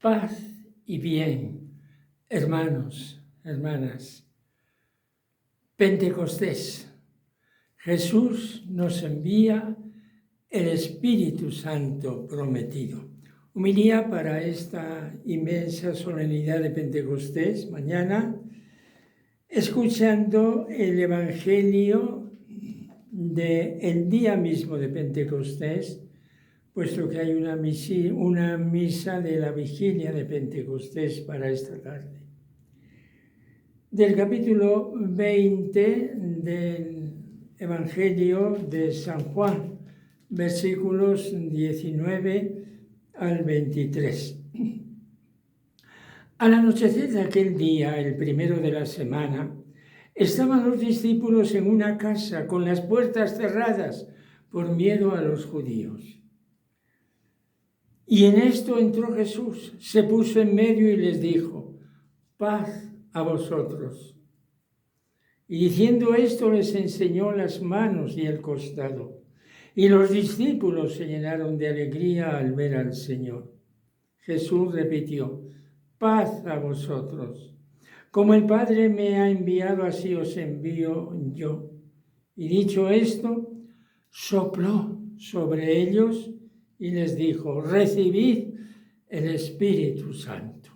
Paz y bien, hermanos, hermanas. Pentecostés. Jesús nos envía el Espíritu Santo prometido. Homilía para esta inmensa solemnidad de Pentecostés, mañana, escuchando el Evangelio del día mismo de Pentecostés, puesto que hay una misa de la vigilia de Pentecostés para esta tarde. Del capítulo 20 del Evangelio de San Juan, versículos 19 al 23. Al anochecer de aquel día, el primero de la semana, estaban los discípulos en una casa con las puertas cerradas por miedo a los judíos. Y en esto entró Jesús, se puso en medio y les dijo: paz a vosotros. Y diciendo esto les enseñó las manos y el costado. Y los discípulos se llenaron de alegría al ver al Señor. Jesús repitió: paz a vosotros. Como el Padre me ha enviado, así os envío yo. Y dicho esto, sopló sobre ellos y les dijo: recibid el Espíritu Santo.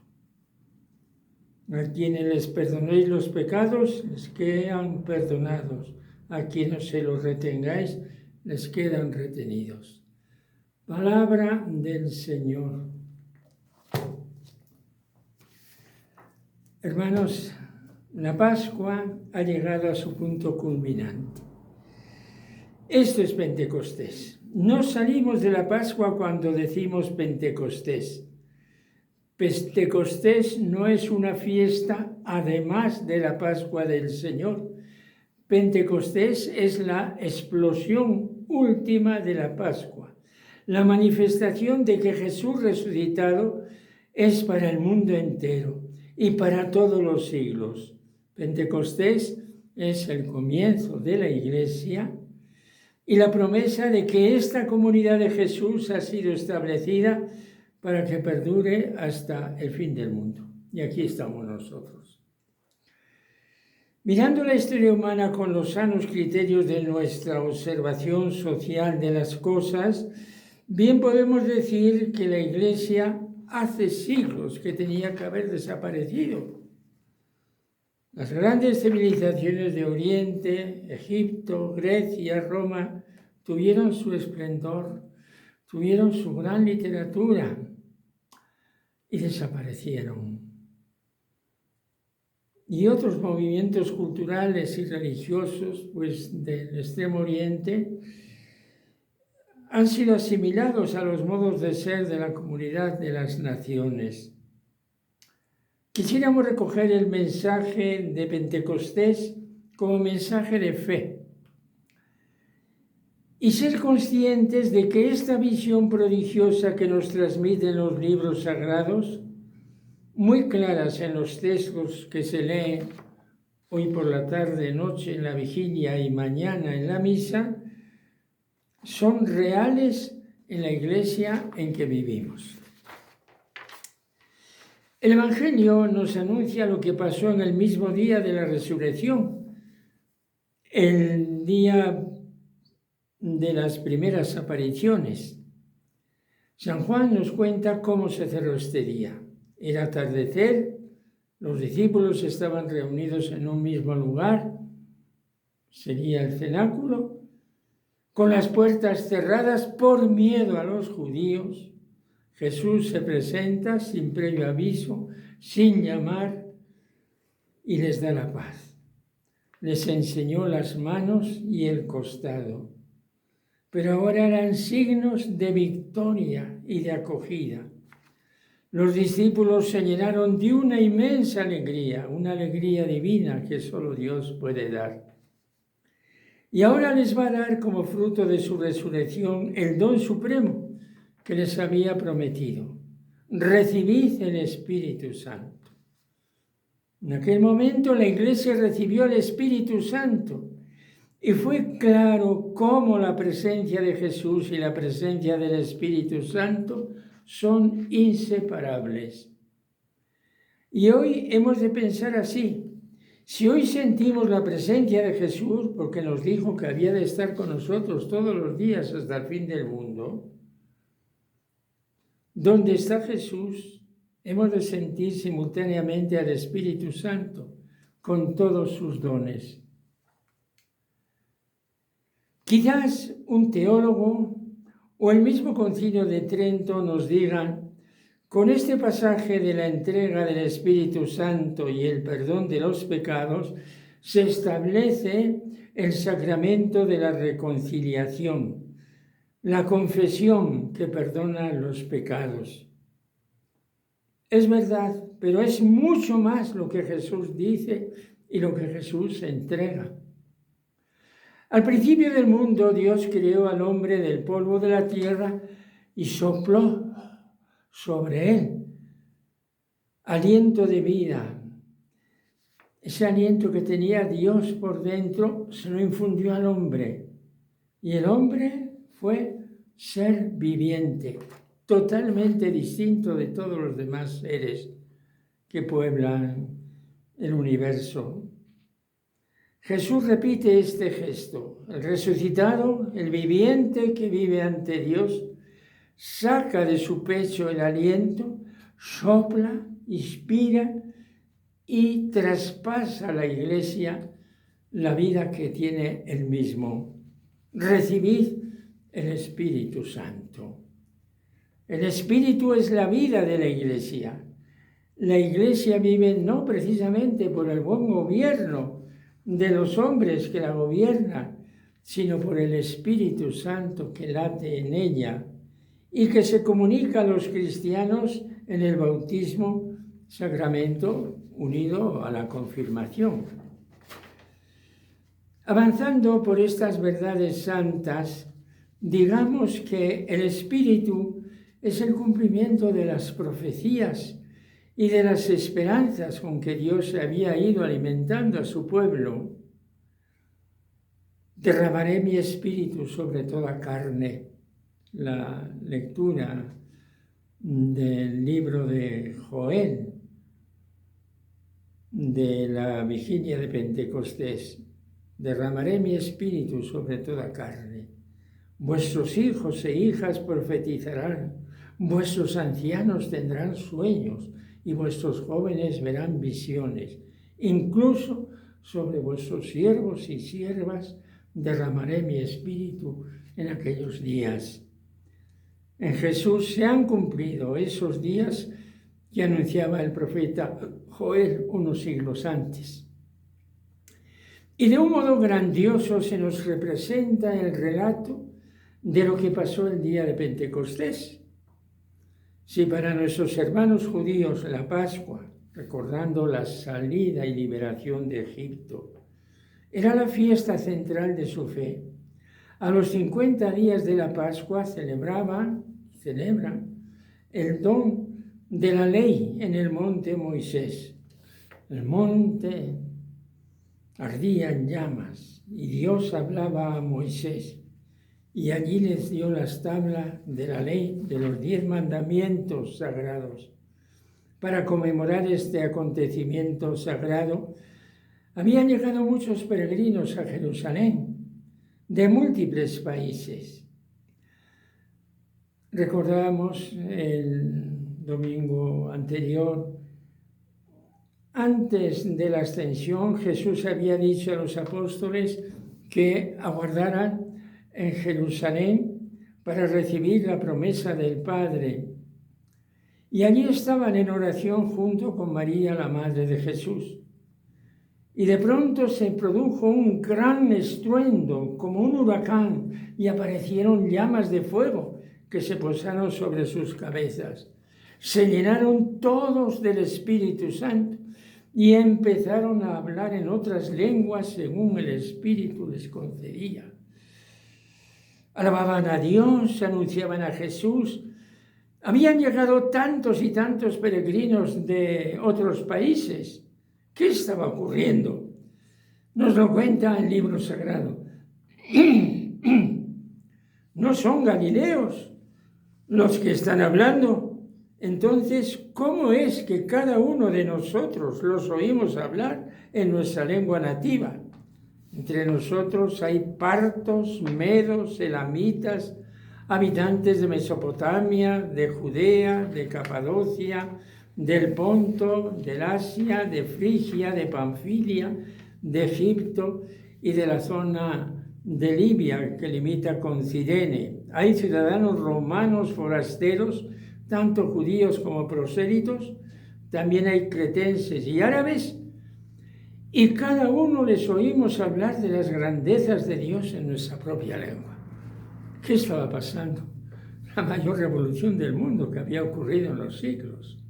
A quienes les perdonéis los pecados, les quedan perdonados. A quienes se los retengáis, les quedan retenidos. Palabra del Señor. Hermanos, la Pascua ha llegado a su punto culminante. Esto es Pentecostés. No salimos de la Pascua cuando decimos Pentecostés. Pentecostés no es una fiesta además de la Pascua del Señor. Pentecostés es la explosión última de la Pascua, la manifestación de que Jesús resucitado es para el mundo entero y para todos los siglos. Pentecostés es el comienzo de la Iglesia y la promesa de que esta comunidad de Jesús ha sido establecida para que perdure hasta el fin del mundo. Y aquí estamos nosotros. Mirando la historia humana con los sanos criterios de nuestra observación social de las cosas, bien podemos decir que la Iglesia hace siglos que tenía que haber desaparecido. Las grandes civilizaciones de Oriente, Egipto, Grecia, Roma, tuvieron su esplendor, tuvieron su gran literatura y desaparecieron. Y otros movimientos culturales y religiosos, pues del Extremo Oriente, han sido asimilados a los modos de ser de la comunidad de las naciones. Quisiéramos recoger el mensaje de Pentecostés como mensaje de fe y ser conscientes de que esta visión prodigiosa que nos transmiten los libros sagrados, muy claras en los textos que se leen hoy por la tarde, noche en la vigilia y mañana en la misa, son reales en la Iglesia en que vivimos. El Evangelio nos anuncia lo que pasó en el mismo día de la resurrección, el día de las primeras apariciones. San Juan nos cuenta cómo se cerró este día. Era atardecer, los discípulos estaban reunidos en un mismo lugar, sería el cenáculo, con las puertas cerradas por miedo a los judíos. Jesús se presenta sin previo aviso, sin llamar, y les da la paz. Les enseñó las manos y el costado, pero ahora eran signos de victoria y de acogida. Los discípulos se llenaron de una inmensa alegría, una alegría divina que solo Dios puede dar. Y ahora les va a dar como fruto de su resurrección el don supremo que les había prometido: recibid el Espíritu Santo. En aquel momento la Iglesia recibió el Espíritu Santo y fue claro cómo la presencia de Jesús y la presencia del Espíritu Santo son inseparables. Y hoy hemos de pensar así. Si hoy sentimos la presencia de Jesús, porque nos dijo que había de estar con nosotros todos los días hasta el fin del mundo, donde está Jesús, hemos de sentir simultáneamente al Espíritu Santo con todos sus dones. Quizás un teólogo o el mismo Concilio de Trento nos digan: con este pasaje de la entrega del Espíritu Santo y el perdón de los pecados, se establece el sacramento de la reconciliación, la confesión que perdona los pecados. Es verdad, pero es mucho más lo que Jesús dice y lo que Jesús entrega. Al principio del mundo, Dios creó al hombre del polvo de la tierra y sopló sobre él aliento de vida. Ese aliento que tenía Dios por dentro se lo infundió al hombre, y el hombre fue ser viviente, totalmente distinto de todos los demás seres que pueblan el universo. Jesús repite este gesto: el resucitado, el viviente que vive ante Dios, saca de su pecho el aliento, sopla, inspira y traspasa a la Iglesia la vida que tiene él mismo. Recibid el Espíritu Santo. El Espíritu es la vida de la Iglesia. La Iglesia vive no precisamente por el buen gobierno de los hombres que la gobiernan, sino por el Espíritu Santo que late en ella y que se comunica a los cristianos en el bautismo, sacramento unido a la confirmación. Avanzando por estas verdades santas, digamos que el Espíritu es el cumplimiento de las profecías y de las esperanzas con que Dios había ido alimentando a su pueblo. Derramaré mi espíritu sobre toda carne. La lectura del libro de Joel, de la vigilia de Pentecostés. Derramaré mi espíritu sobre toda carne. Vuestros hijos e hijas profetizarán, vuestros ancianos tendrán sueños y vuestros jóvenes verán visiones. Incluso sobre vuestros siervos y siervas derramaré mi espíritu en aquellos días. En Jesús se han cumplido esos días que anunciaba el profeta Joel unos siglos antes. Y de un modo grandioso se nos representa el relato de lo que pasó el día de Pentecostés. Si para nuestros hermanos judíos la Pascua, recordando la salida y liberación de Egipto, era la fiesta central de su fe, a los 50 días de la Pascua celebran el don de la ley en el monte Moisés. El monte ardía en llamas y Dios hablaba a Moisés y allí les dio las tablas de la ley de los 10 mandamientos sagrados. Para conmemorar este acontecimiento sagrado, habían llegado muchos peregrinos a Jerusalén de múltiples países. Recordábamos el domingo anterior, antes de la ascensión, Jesús había dicho a los apóstoles que aguardaran en Jerusalén para recibir la promesa del Padre. Y allí estaban en oración junto con María, la Madre de Jesús. Y de pronto se produjo un gran estruendo, como un huracán, y aparecieron llamas de fuego que se posaron sobre sus cabezas. Se llenaron todos del Espíritu Santo y empezaron a hablar en otras lenguas según el Espíritu les concedía. Alababan a Dios, anunciaban a Jesús. Habían llegado tantos y tantos peregrinos de otros países. ¿Qué estaba ocurriendo? Nos lo cuenta el libro sagrado. No son galileos, los que están hablando. Entonces, ¿cómo es que cada uno de nosotros los oímos hablar en nuestra lengua nativa? Entre nosotros hay partos, medos, elamitas, habitantes de Mesopotamia, de Judea, de Capadocia, del Ponto, del Asia, de Frigia, de Panfilia, de Egipto y de la zona de Libia, que limita con Cirene. Hay ciudadanos romanos forasteros, tanto judíos como prosélitos. También hay cretenses y árabes. Y cada uno les oímos hablar de las grandezas de Dios en nuestra propia lengua. ¿Qué estaba pasando? La mayor revolución del mundo que había ocurrido en los siglos.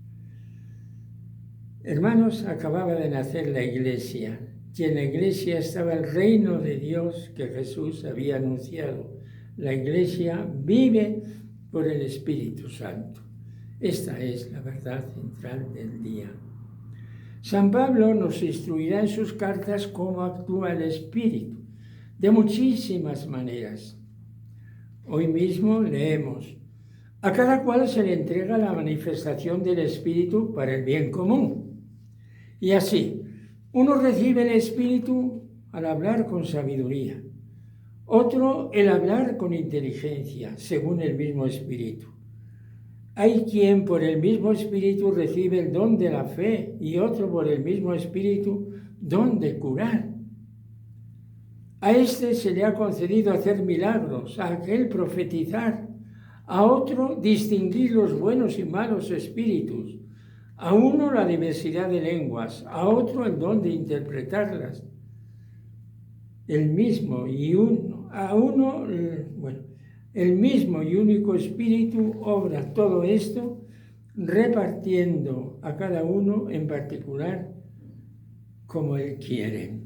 Hermanos, acababa de nacer la Iglesia, y en la Iglesia estaba el reino de Dios que Jesús había anunciado. La Iglesia vive por el Espíritu Santo. Esta es la verdad central del día. San Pablo nos instruirá en sus cartas cómo actúa el Espíritu, de muchísimas maneras. Hoy mismo leemos: a cada cual se le entrega la manifestación del Espíritu para el bien común. Y así, uno recibe el Espíritu al hablar con sabiduría, otro el hablar con inteligencia, según el mismo Espíritu. Hay quien por el mismo Espíritu recibe el don de la fe y otro por el mismo Espíritu don de curar. A este se le ha concedido hacer milagros, a aquel profetizar, a otro distinguir los buenos y malos espíritus, a uno la diversidad de lenguas, a otro el don de interpretarlas. El mismo y único Espíritu obra todo esto, repartiendo a cada uno en particular como Él quiere.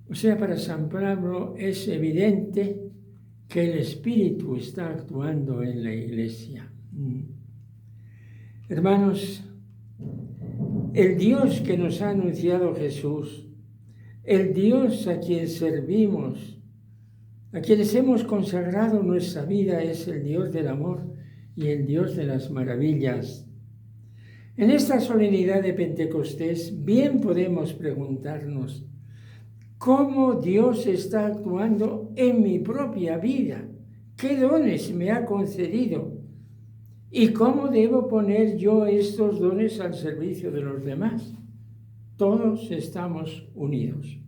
O sea, para San Pablo es evidente que el Espíritu está actuando en la Iglesia. Hermanos, el Dios que nos ha anunciado Jesús, el Dios a quien servimos, a quienes hemos consagrado nuestra vida, es el Dios del amor y el Dios de las maravillas. En esta solemnidad de Pentecostés bien podemos preguntarnos: ¿cómo Dios está actuando en mi propia vida? ¿Qué dones me ha concedido? ¿Y cómo debo poner yo estos dones al servicio de los demás? Todos estamos unidos.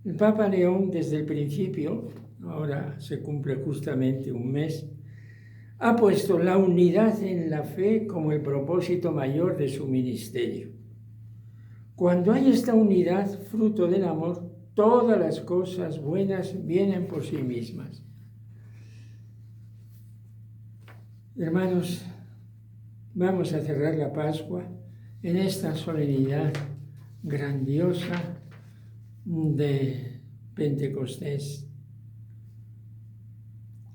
El Papa León, desde el principio, ahora se cumple justamente un mes, ha puesto la unidad en la fe como el propósito mayor de su ministerio. Cuando hay esta unidad, fruto del amor, todas las cosas buenas vienen por sí mismas. Hermanos, vamos a cerrar la Pascua en esta solemnidad grandiosa de Pentecostés.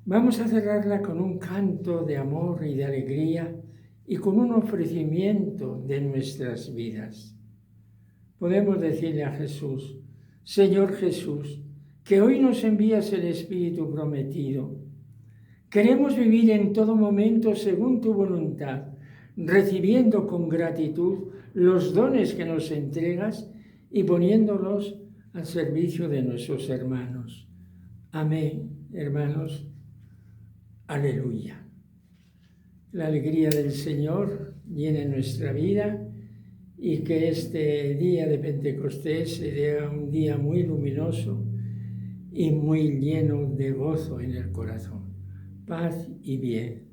Vamos a cerrarla con un canto de amor y de alegría y con un ofrecimiento de nuestras vidas. Podemos decirle a Jesús: Señor Jesús, que hoy nos envías el Espíritu prometido. Queremos vivir en todo momento según tu voluntad, recibiendo con gratitud los dones que nos entregas y poniéndolos al servicio de nuestros hermanos. Amén, hermanos. Aleluya. La alegría del Señor llene nuestra vida y que este día de Pentecostés sea un día muy luminoso y muy lleno de gozo en el corazón. Paz y bien.